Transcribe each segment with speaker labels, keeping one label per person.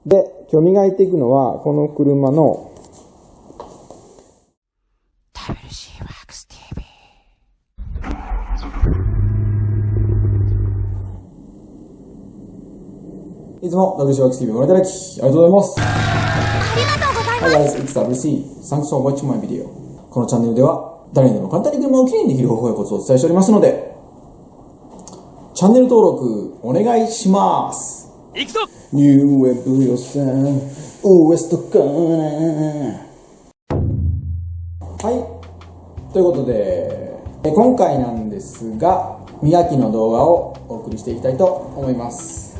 Speaker 1: で、今日磨いていくのは、この車の
Speaker 2: WC ワークス TV。
Speaker 1: いつも WC ワークス TV をご覧いただき、ありがとうございます。
Speaker 2: ありがとうございます。
Speaker 1: Hi guys, it's WC. Thanks for watching my video. このチャンネルでは、誰にでも簡単に車をきれいにできる方法やコツをお伝えしておりますので、チャンネル登録お願いします。
Speaker 3: 行くぞ。
Speaker 1: ニューウェブ予算ウエストかな。はい、ということで今回なんですが、磨きの動画をお送りしていきたいと思います。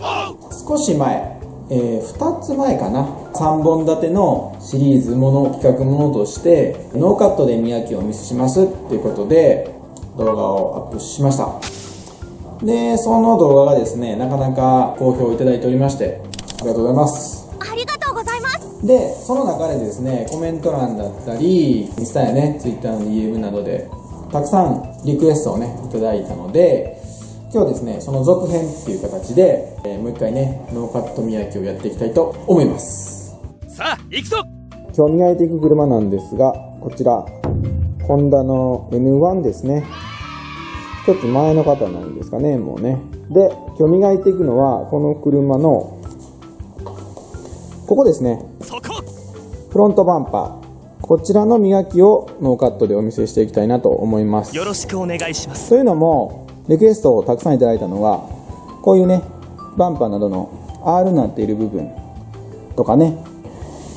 Speaker 1: 少し前、2つ前かな、3本立てのシリーズもの、企画ものとしてノーカットで磨きをお見せしますということで動画をアップしました。で、その動画がですね、なかなか好評いただいておりまして、ありがとうございます。
Speaker 2: ありがとうございます。
Speaker 1: で、その中でですね、コメント欄だったり、インスタやね、ツイッターの DM などで、たくさんリクエストをね、いただいたので、今日はですね、その続編っていう形で、もう一回ね、ノーカット磨きをやっていきたいと思います。
Speaker 3: さあ行くぞ。
Speaker 1: 今日磨いていく車なんですが、こちら、ホンダの N1 ですね。一つ前の方なんですかね、もうね。で、今日磨いていくのは、この車の、ここですね。
Speaker 3: そこ。
Speaker 1: フロントバンパー。こちらの磨きをノーカットでお見せしていきたいなと思います。
Speaker 3: よろしくお願いします。
Speaker 1: というのも、リクエストをたくさんいただいたのが、こういうね、バンパーなどの R になっている部分とかね、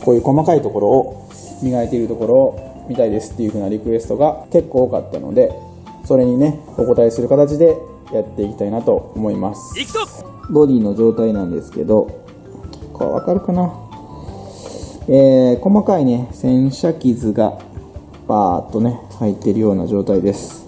Speaker 1: こういう細かいところを磨いているところを見たいですっていう風なリクエストが結構多かったので、それにね、お答えする形でやっていきたいなと思います。
Speaker 3: 行くぞ。
Speaker 1: ボディの状態なんですけど、これわかるかな、細かいね、洗車傷がバーっとね、入っているような状態です。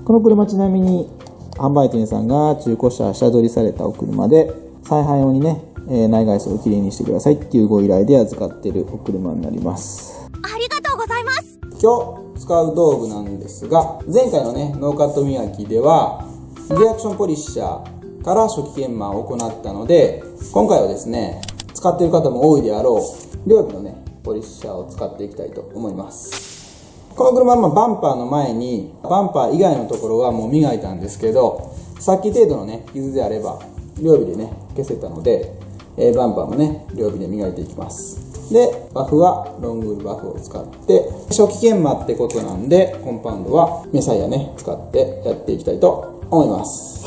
Speaker 1: この車ちなみに、販売店さんが中古車下取りされたお車で、再販用にね、内外装をきれいにしてくださいっていうご依頼で預かっているお車になります。
Speaker 2: ありがとうございます。
Speaker 1: 今日使う道具なんですが、前回のね、ノーカット磨きではリアクションポリッシャーから初期研磨を行ったので、今回はですね、使っている方も多いであろう両備のね、ポリッシャーを使っていきたいと思います。この車はバンパーの前にバンパー以外のところはもう磨いたんですけど、さっき程度のね、傷であれば両備でね、消せたので、バンパーもね、両備で磨いていきます。で、バフはロングバフを使って、初期研磨ってことなんで、コンパウンドはメサイアね、使ってやっていきたいと思います。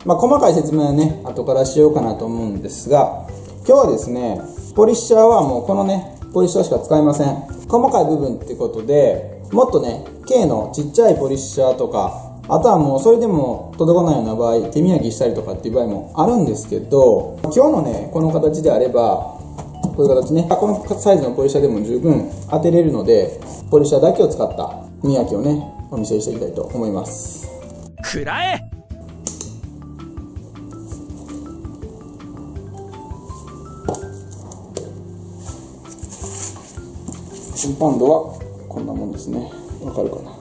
Speaker 1: 細かい説明はね、後からしようかなと思うんですが、今日はですね、ポリッシャーはもうこのね、ポリッシャーしか使いません。細かい部分ってことで、もっとね、K のちっちゃいポリッシャーとか、あとはもうそれでも届かないような場合、手磨きしたりとかっていう場合もあるんですけど、今日のね、この形であれば、こういう形ね、このサイズのポリッシャーでも十分当てれるので、ポリッシャーだけを使った磨きをね、お見せしていきたいと思います。
Speaker 3: くらえ。
Speaker 1: コンパウンドはこんなもんですね。わかるかな。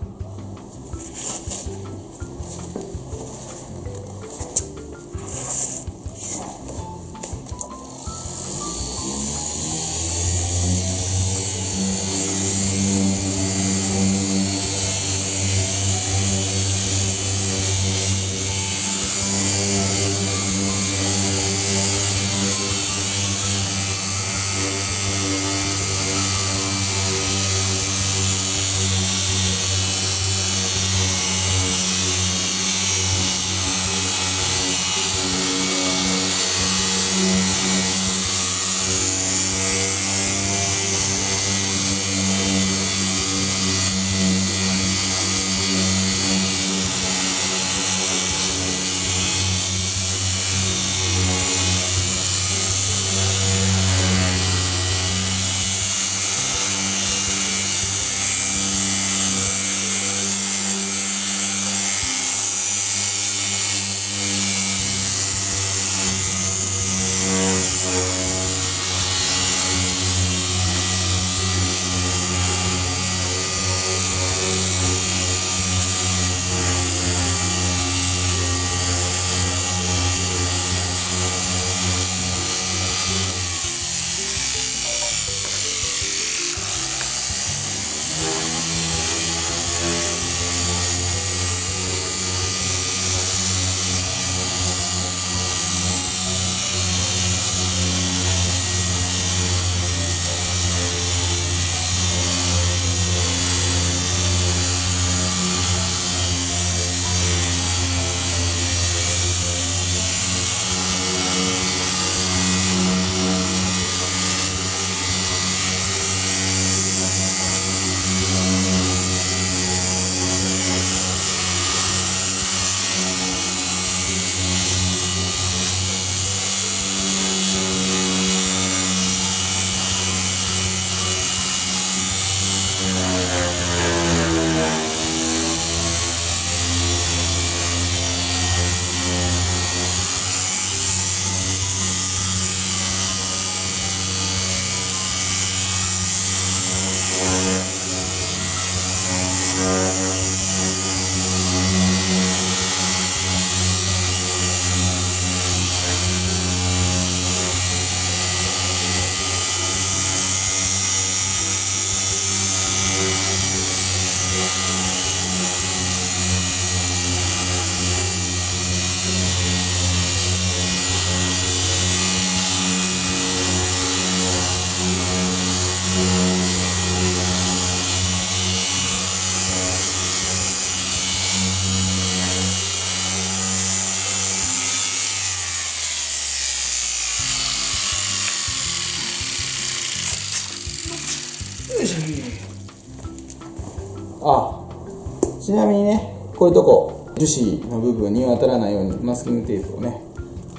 Speaker 1: ちなみにね、こういうとこ樹脂の部分に当たらないようにマスキングテープをね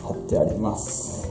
Speaker 1: 貼ってあります。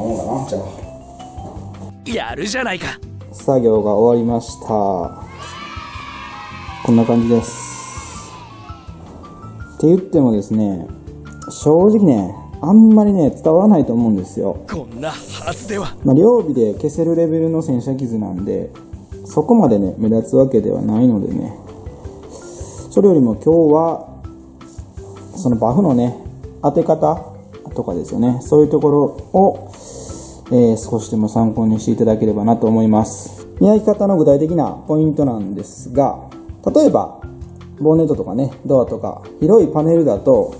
Speaker 1: もんかな。じゃあ
Speaker 3: やるじゃないか。
Speaker 1: 作業が終わりました。こんな感じです。って言ってもですね、正直ね、あんまりね、伝わらないと思うんですよ。
Speaker 3: こんなはずでは。
Speaker 1: 両尾で消せるレベルの洗車傷なんで、そこまでね、目立つわけではないのでね。それよりも今日は、そのバフのね、当て方とかですよね。そういうところを、少しでも参考にしていただければなと思います。磨き方の具体的なポイントなんですが、例えば、ボンネットとかね、ドアとか、広いパネルだと、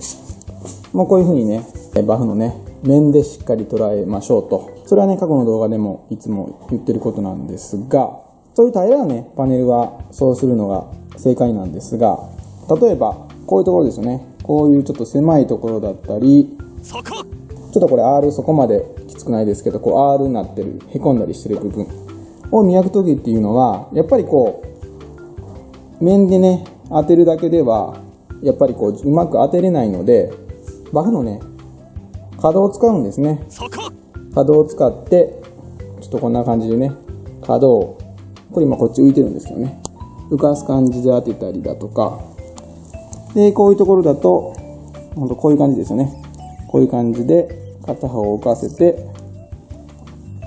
Speaker 1: もうこういう風にね、バフのね、面でしっかり捉えましょうと。それはね、過去の動画でもいつも言ってることなんですが、そういう平らなね、パネルはそうするのが正解なんですが、例えば、こういうところですよね。こういうちょっと狭いところだったり、
Speaker 3: そこ。
Speaker 1: ちょっとこれ R そこまできつくないですけど、こう R になってる、へこんだりしてる部分を磨くときっていうのは、やっぱりこう、面でね、当てるだけでは、やっぱりこう、うまく当てれないので、バフのね、角を使うんですね。
Speaker 3: そこ。
Speaker 1: 角を使って、ちょっとこんな感じでね、角を、これ今こっち浮いてるんですけどね、浮かす感じで当てたりだとか、で、こういうところだと、ほんとこういう感じですよね。こういう感じで、片方を浮かせて、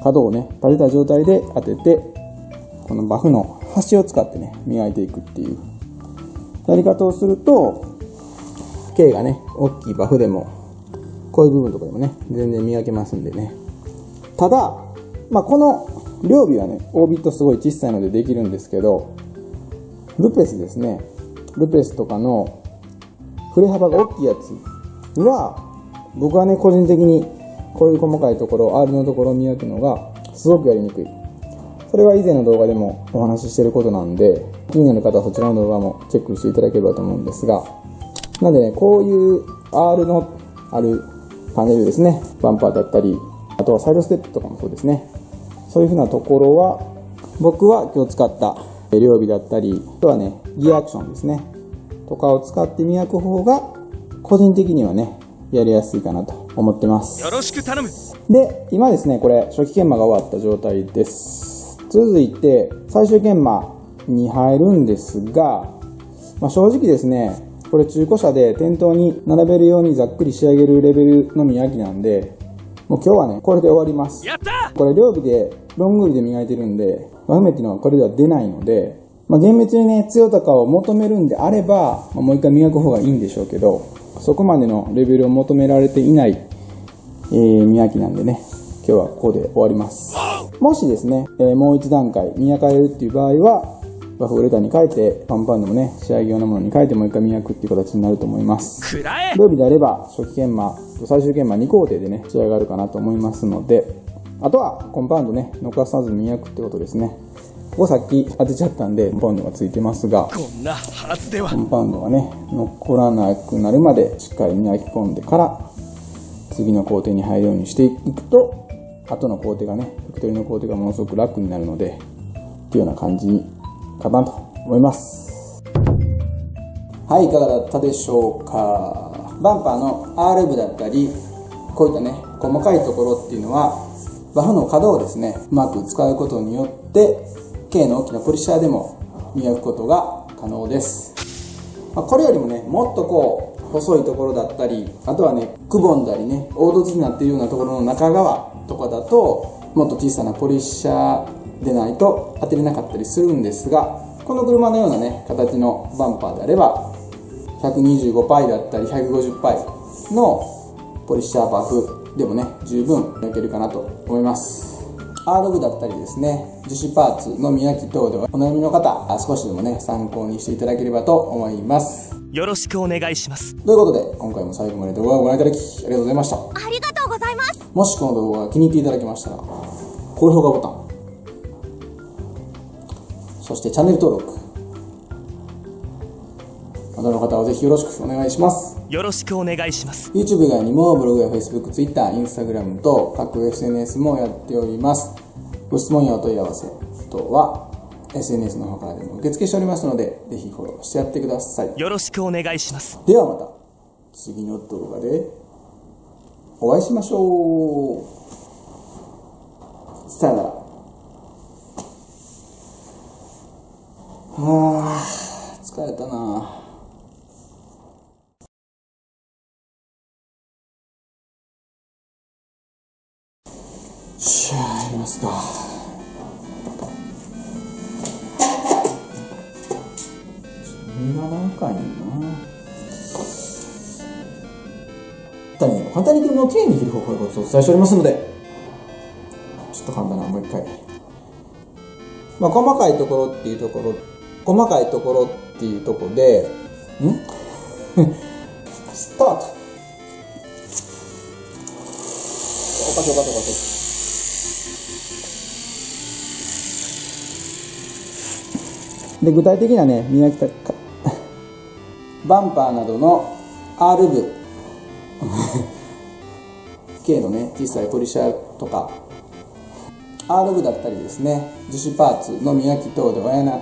Speaker 1: 角をね、垂れた状態で当てて、このバフの端を使ってね、磨いていくっていうやり方をすると、径がね、大きいバフでも、こういう部分とかでもね、全然磨けますんでね。ただ、この両尾はね、大ビットすごい小さいのでできるんですけど、ルペスですね。ルペスとかの振れ幅が大きいやつは、僕はね、個人的にこういう細かいところ、R のところを磨くのがすごくやりにくい。それは以前の動画でもお話ししていることなんで、気になる方はそちらの動画もチェックしていただければと思うんですが、なんでね、こういう R のあるパネルですね、バンパーだったり、あとはサイドステップとかもそうですね。そういう風なところは、僕は今日使った両尾だったり、あとはね、ギアアクションですね、とかを使って磨く方が、個人的にはね、やりやすいかなと思ってます。
Speaker 3: よろしく頼む。
Speaker 1: で、今ですね、これ、初期研磨が終わった状態です。続いて、最終研磨に入るんですが、正直ですね、これ中古車で店頭に並べるようにざっくり仕上げるレベルの磨きなんで、もう今日はね、これで終わります。
Speaker 3: やった
Speaker 1: これ両尾で、ロング尾で磨いてるんで、バフ目っていうのはこれでは出ないので、厳密にね、強高を求めるんであれば、もう一回磨く方がいいんでしょうけど、そこまでのレベルを求められていない、磨きなんでね、今日はここで終わります。もしですね、もう一段階磨かれるっていう場合は、バフウレタンに変えて、パンパンでもね、仕上げ用のものに変えてもう一回磨くっていう形になると思います。
Speaker 3: くらえ。
Speaker 1: 両尾であれば、初期研磨と最終研磨2工程でね、仕上がるかなと思いますので、あとはコンパウンドね、残さずに磨くってことですね。ここさっき当てちゃったんで、コンパウンドがついてますが、
Speaker 3: こんなはずでは。
Speaker 1: コンパウンドがね、残らなくなるまでしっかり磨き込んでから、次の工程に入るようにしていくと、後の工程がね、拭き取りの工程がものすごく楽になるので、っていうような感じかなと思います。はい、いかがだったでしょうか。バンパーの R 部だったり、こういったね、細かいところっていうのは、バフの角をですね、うまく使うことによって、径の大きなポリッシャーでも磨くことが可能です。これよりもね、もっとこう、細いところだったり、あとはね、くぼんだりね、凹凸になっているようなところの中側とかだと、もっと小さなポリッシャーでないと当てれなかったりするんですが、この車のようなね、形のバンパーであれば、125パイだったり150パイのポリッシャーバフでもね、十分磨けるかなと思います。R 部だったりですね、樹脂パーツの磨き等ではお悩みの方、少しでもね、参考にしていただければと思います。
Speaker 3: よろしくお願いします。
Speaker 1: ということで、今回も最後まで動画をご覧いただきありがとうございました。
Speaker 2: ありがとうございます。
Speaker 1: もしこの動画が気に入っていただけましたら、高評価ボタン、そしてチャンネル登録、またの方はぜひよろしくお願いします。
Speaker 3: よろしくお願いします。
Speaker 1: YouTube 以外にもブログや Facebook、Twitter、Instagram と各 SNS もやっております。ご質問やお問い合わせ等は SNS の方からでも受付しておりますので、ぜひフォローしてやってください。
Speaker 3: よろしくお願いします。
Speaker 1: ではまた次の動画でお会いしましょう。さよなら。疲れたな。しゃあ、やりますか。目が長いよな。簡単に車をきれいに切る方法をお伝えしておりますので、ちょっと簡単な、もう一回。細かいところっていうところで、スタート。おかしい。で、具体的なね、磨き方、バンパーなどの R 部K のね、小さいポリッシャーとか R 部だったりですね、樹脂パーツの磨き等ではやな